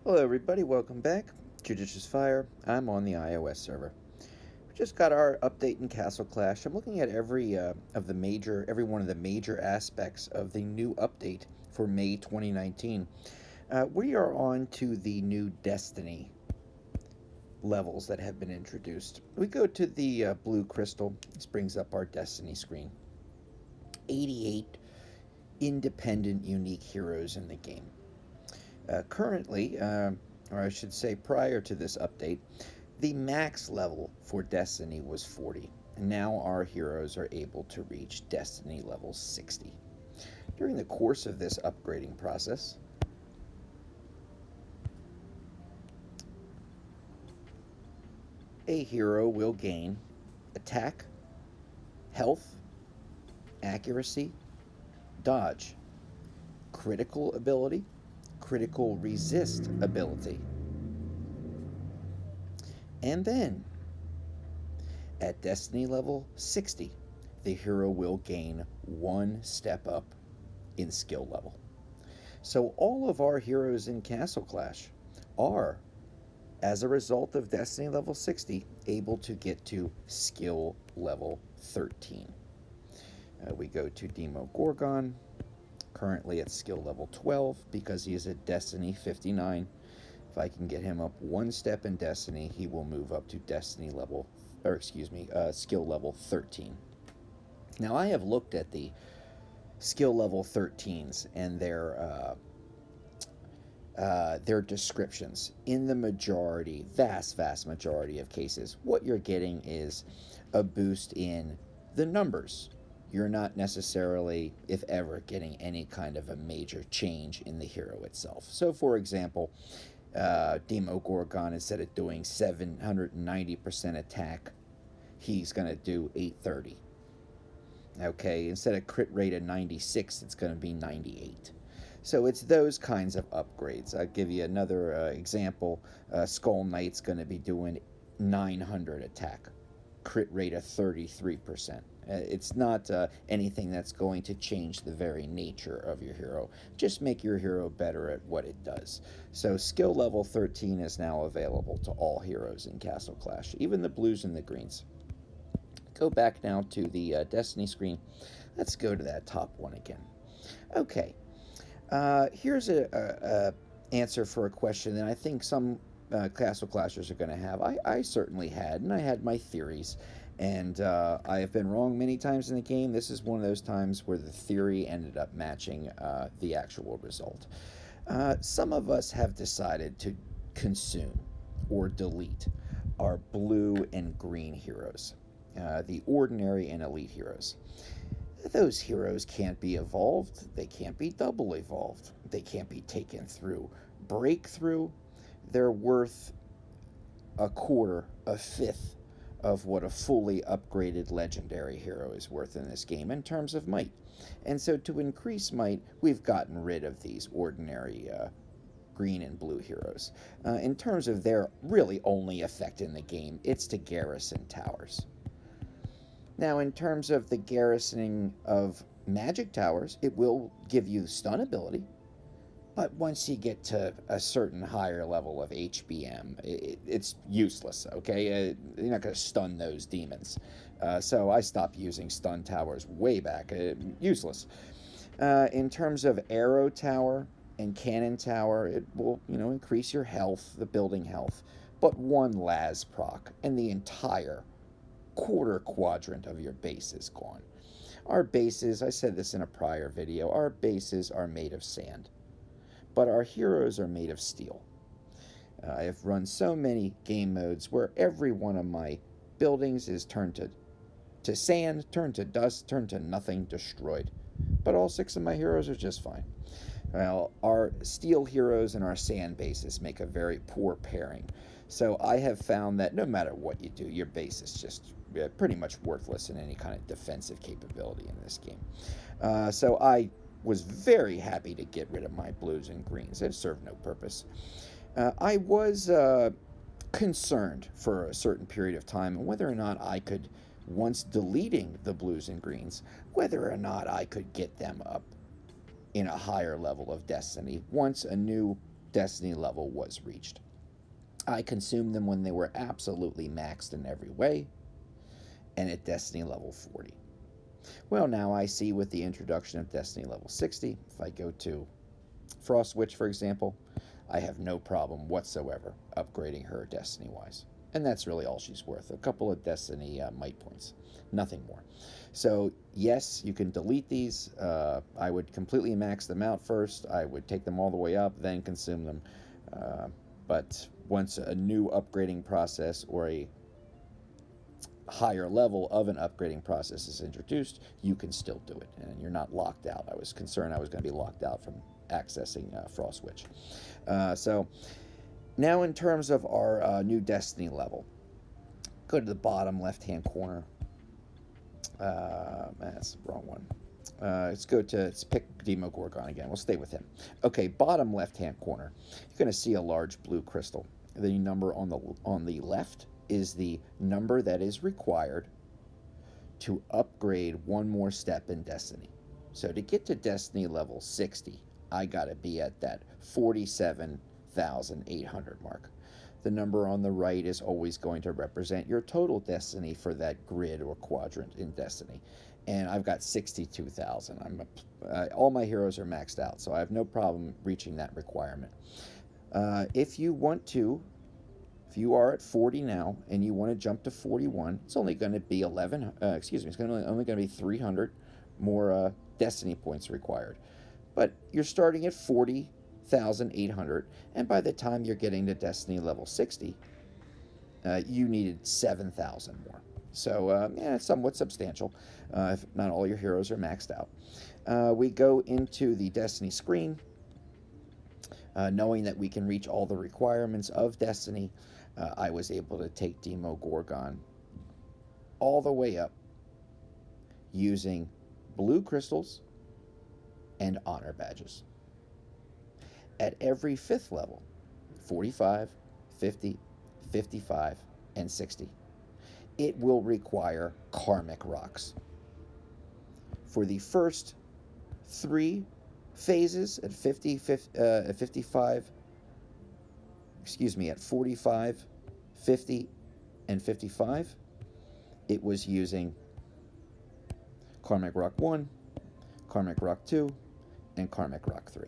Hello everybody, welcome back. JudiciousFire. I'm on the iOS server. We just got our update in Castle Clash. I'm looking at every one of the major aspects of the new update for May 2019. We are on to the new Destiny levels that have been introduced. We go to the blue crystal. This brings up our Destiny screen. 88 independent unique heroes in the game. Currently, or I should say prior to this update, the max level for Destiny was 40, and now our heroes are able to reach Destiny level 60. During the course of this upgrading process, a hero will gain attack, health, accuracy, dodge, critical ability, critical resist ability. And then, at Destiny level 60, the hero will gain one step up in skill level. So all of our heroes in Castle Clash are, as a result of Destiny level 60, able to get to skill level 13. We go to Demo Gorgon, currently at skill level 12 because he is at Destiny 59. If I can get him up one step in Destiny, he will move up to skill level 13. Now I have looked at the skill level 13s and their descriptions. In the vast majority of cases, what you're getting is a boost in the numbers. You're not necessarily, if ever, getting any kind of a major change in the hero itself. So, for example, Demo Gorgon, instead of doing 790% attack, he's going to do 830. Okay, instead of crit rate of 96, it's going to be 98. So it's those kinds of upgrades. I'll give you another example. Skull Knight's going to be doing 900 attack, crit rate of 33%. It's not anything that's going to change the very nature of your hero. Just make your hero better at what it does. So skill level 13 is now available to all heroes in Castle Clash, even the blues and the greens. Go back now to the Destiny screen. Let's go to that top one again. Okay, here's a answer for a question that I think some Castle Clashers are going to have. I certainly had, and I had my theories. And I have been wrong many times in the game. This is one of those times where the theory ended up matching the actual result. Some of us have decided to consume or delete our blue and green heroes, the ordinary and elite heroes. Those heroes can't be evolved. They can't be double evolved. They can't be taken through breakthrough. They're worth a quarter, a fifth of what a fully upgraded legendary hero is worth in this game in terms of might. And so to increase might, we've gotten rid of these ordinary green and blue heroes. In terms of their really only effect in the game, it's to garrison towers. Now, in terms of the garrisoning of magic towers, it will give you the stun ability. But once you get to a certain higher level of HBM, it's useless, okay? You're not going to stun those demons. So I stopped using stun towers way back. Useless. In terms of arrow tower and cannon tower, it will, increase your health, the building health. But one las proc, and the entire quarter quadrant of your base is gone. Our bases, I said this in a prior video, our bases are made of sand. But our heroes are made of steel. I have run so many game modes where every one of my buildings is turned to sand, turned to dust, turned to nothing, destroyed. But all 6 of my heroes are just fine. Well, our steel heroes and our sand bases make a very poor pairing. So I have found that no matter what you do, your base is just pretty much worthless in any kind of defensive capability in this game. So I was very happy to get rid of my blues and greens. It served no purpose. I was concerned for a certain period of time whether or not I could, once deleting the blues and greens, whether or not I could get them up in a higher level of Destiny once a new destiny level was reached. I consumed them when they were absolutely maxed in every way and at destiny level 40. Well, now I see with the introduction of destiny level 60, if I go to Frost Witch, for example, I have no problem whatsoever upgrading her destiny wise. And that's really all she's worth. A couple of destiny might points, nothing more. So, yes, you can delete these. I would completely max them out first. I would take them all the way up, then consume them. But once a new upgrading process or a higher level of an upgrading process is introduced, you can still do it, and you're not locked out. I was concerned I was going to be locked out from accessing Frost Witch. So now in terms of our new destiny level, go to the bottom left-hand corner. That's the wrong one. Let's pick Demogorgon again. We'll stay with him. Okay, bottom left-hand corner, you're going to see a large blue crystal. The number on the left is the number that is required to upgrade one more step in Destiny. So to get to Destiny level 60, I gotta be at that 47,800 mark. The number on the right is always going to represent your total Destiny for that grid or quadrant in Destiny. And I've got 62,000. All my heroes are maxed out, so I have no problem reaching that requirement. If you are at 40 now and you want to jump to 41, it's only going to be it's only going to be 300 more Destiny points required. But you're starting at 40,800, and by the time you're getting to Destiny level 60, you needed 7,000 more. So, it's somewhat substantial, if not all your heroes are maxed out. We go into the Destiny screen, knowing that we can reach all the requirements of Destiny. I was able to take Demogorgon all the way up using blue crystals and honor badges. At every 5th level, 45, 50, 55, and 60, it will require karmic rocks. For the first 3 phases at 45, 50, and 55, it was using Karmic Rock 1, Karmic Rock 2, and Karmic Rock 3.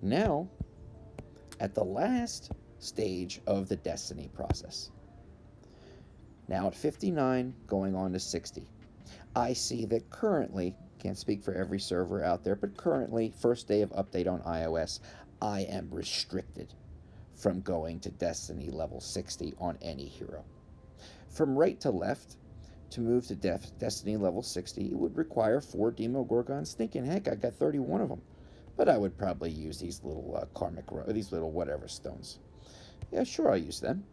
Now, at the last stage of the Destiny process, now at 59, going on to 60, I see that currently, can't speak for every server out there, but currently, first day of update on iOS, I am restricted from going to Destiny level 60 on any hero. From right to left, to move to Destiny level 60, it would require 4 Demogorgons. Thinking, heck, I got 31 of them. But I would probably use these little these little whatever stones. Yeah, sure, I'll use them.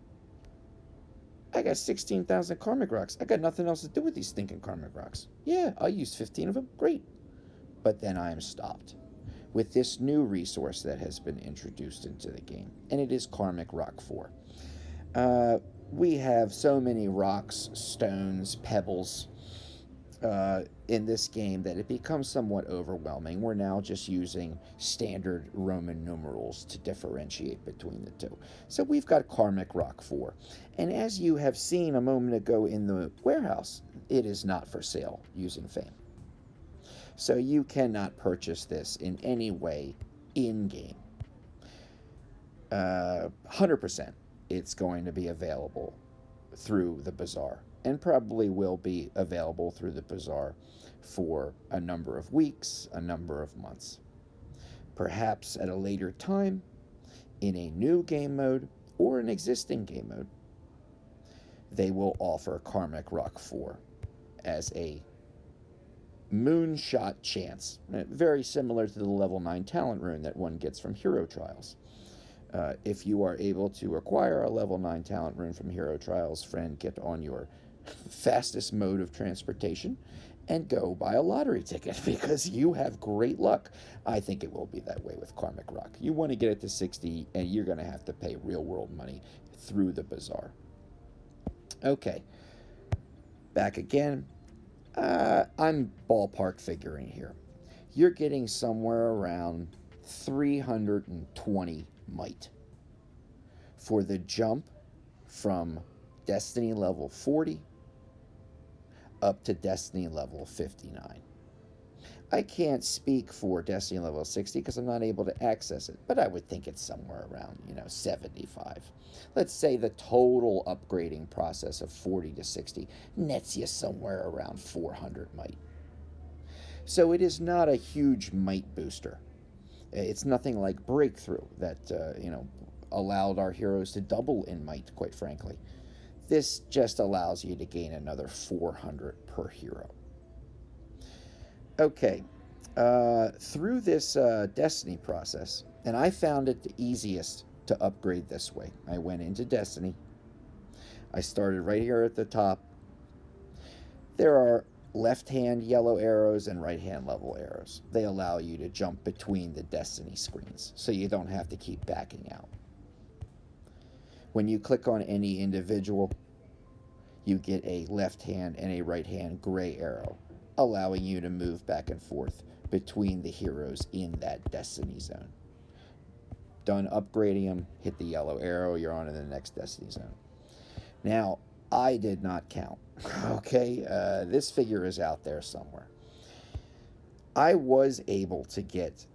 I got 16,000 karmic rocks. I got nothing else to do with these stinking karmic rocks. Yeah, I'll use 15 of them. Great. But then I am stopped with this new resource that has been introduced into the game, and it is Karmic Rock 4. We have so many rocks, stones, pebbles in this game that it becomes somewhat overwhelming. We're now just using standard Roman numerals to differentiate between the two. So we've got Karmic Rock 4. And as you have seen a moment ago in the warehouse, it is not for sale using Fame. So you cannot purchase this in any way in-game. 100% it's going to be available through the Bazaar, and probably will be available through the Bazaar for a number of weeks, a number of months. Perhaps at a later time, in a new game mode or an existing game mode, they will offer Karmic Rock 4 as a moonshot chance, very similar to the level 9 talent rune that one gets from Hero Trials. If you are able to acquire a level 9 talent rune from Hero Trials, friend, get on your fastest mode of transportation and go buy a lottery ticket, because you have great luck. I think it will be that way with Karmic Rock. You want to get it to 60, and you're going to have to pay real world money through the Bazaar. Okay, back again. I'm ballpark figuring here. You're getting somewhere around 320 might for the jump from Destiny level 40 up to Destiny level 59. I can't speak for Destiny level 60 because I'm not able to access it, but I would think it's somewhere around, 75. Let's say the total upgrading process of 40 to 60 nets you somewhere around 400 might. So it is not a huge might booster. It's nothing like Breakthrough that, allowed our heroes to double in might, quite frankly. This just allows you to gain another 400 per hero. Okay, through this Destiny process, and I found it the easiest to upgrade this way. I went into Destiny. I started right here at the top. There are left-hand yellow arrows and right-hand level arrows. They allow you to jump between the Destiny screens, so you don't have to keep backing out. When you click on any individual, you get a left-hand and a right-hand gray arrow, allowing you to move back and forth between the heroes in that Destiny zone. Done upgrading them, hit the yellow arrow, you're on to the next Destiny zone. Now, I did not count, okay? This figure is out there somewhere. I was able to get,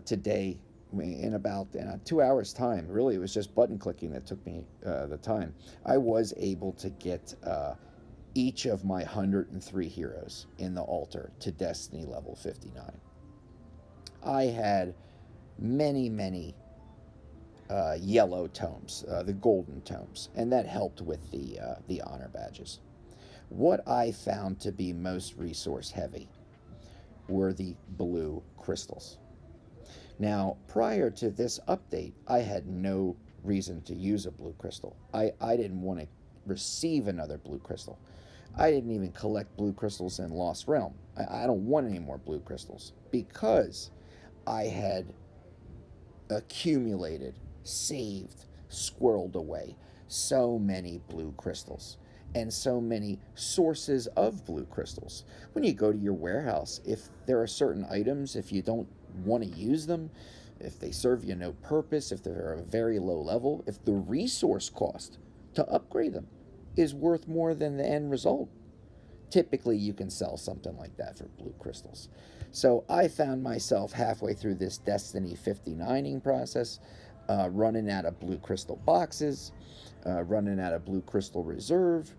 today, in about 2 hours' time, really it was just button clicking that took me the time, I was able to get each of my 103 heroes in the altar to Destiny level 59. I had many yellow tomes, the golden tomes, and that helped with the honor badges. What I found to be most resource heavy were the blue crystals. Now, prior to this update, I had no reason to use a blue crystal. I didn't want to receive another blue crystal. I didn't even collect blue crystals in Lost Realm. I don't want any more blue crystals because I had accumulated, saved, squirreled away so many blue crystals and so many sources of blue crystals. When you go to your warehouse, if there are certain items, if you don't want to use them, if they serve you no purpose, if they're a very low level, if the resource cost to upgrade them is worth more than the end result, typically you can sell something like that for blue crystals. So I found myself halfway through this Destiny 59ing process, running out of blue crystal boxes, running out of blue crystal reserve,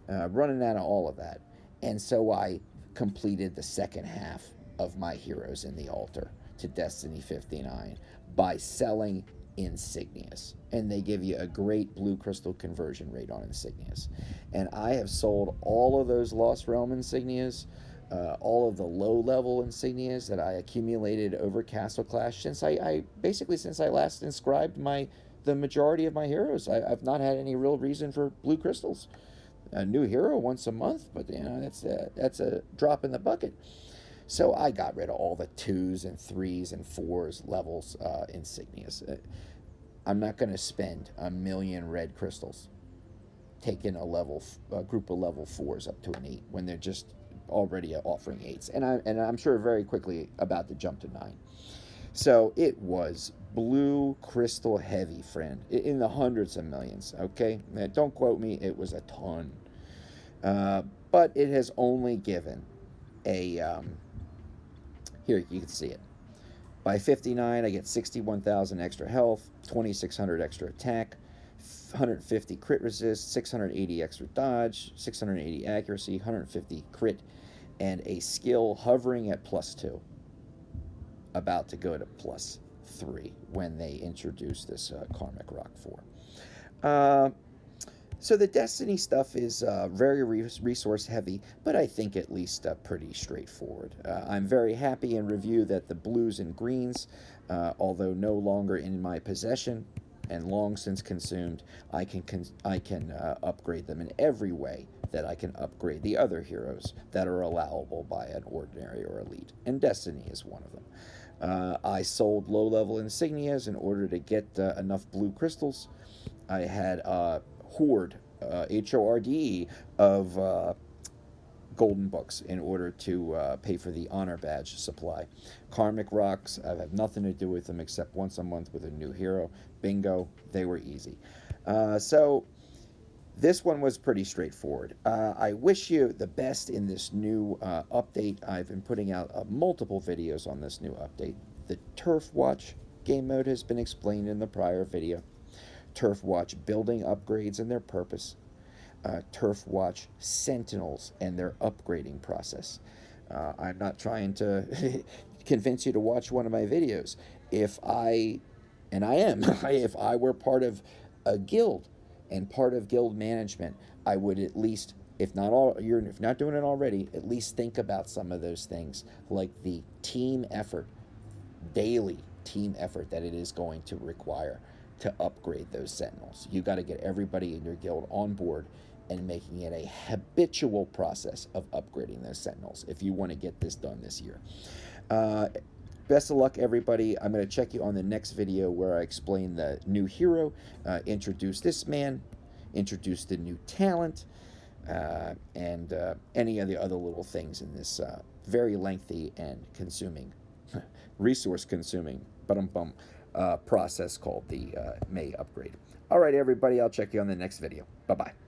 running out of all of that. And so I completed the second half of my heroes in the altar to Destiny 59 by selling insignias, and they give you a great blue crystal conversion rate on insignias. And I have sold all of those Lost Realm insignias, all of the low level insignias that I accumulated over Castle Clash since I last inscribed the majority of my heroes. I've not had any real reason for blue crystals. A new hero once a month, but that's a drop in the bucket. So I got rid of all the 2s and 3s and 4s levels insignias. I'm not going to spend 1 million red crystals taking a group of level 4s up to an 8 when they're just already offering 8s. And I'm sure very quickly about to jump to 9. So it was blue crystal heavy, friend, in the hundreds of millions, okay? Now, don't quote me, it was a ton. But it has only given a... here, you can see it. By 59, I get 61,000 extra health, 2,600 extra attack, 150 crit resist, 680 extra dodge, 680 accuracy, 150 crit, and a skill hovering at +2. About to go to +3 when they introduce this Karmic Rock 4. So the Destiny stuff is very resource heavy, but I think at least pretty straightforward. I'm very happy in review that the blues and greens, although no longer in my possession and long since consumed, I can upgrade them in every way that I can upgrade the other heroes that are allowable by an ordinary or elite, and Destiny is one of them. I sold low-level insignias in order to get enough blue crystals. I had horde, HORDE, of golden books in order to pay for the honor badge supply. Karmic rocks, I have nothing to do with them except once a month with a new hero. Bingo, they were easy. So this one was pretty straightforward. I wish you the best in this new update. I've been putting out multiple videos on this new update. The Turf Watch game mode has been explained in the prior video. Turf Watch building upgrades and their purpose. Turf Watch Sentinels and their upgrading process. I'm not trying to convince you to watch one of my videos. If I, and I am, if I were part of a guild and part of guild management, I would at least, if not doing it already, at least think about some of those things, like the team effort, daily team effort that it is going to require to upgrade those sentinels. You got to get everybody in your guild on board and making it a habitual process of upgrading those sentinels if you want to get this done this year. Best of luck, everybody. I'm going to check you on the next video where I explain the new hero, introduce this man, introduce the new talent, and any of the other little things in this very lengthy and consuming, resource-consuming, process called the May upgrade. All right, everybody. I'll check you on the next video. Bye-bye.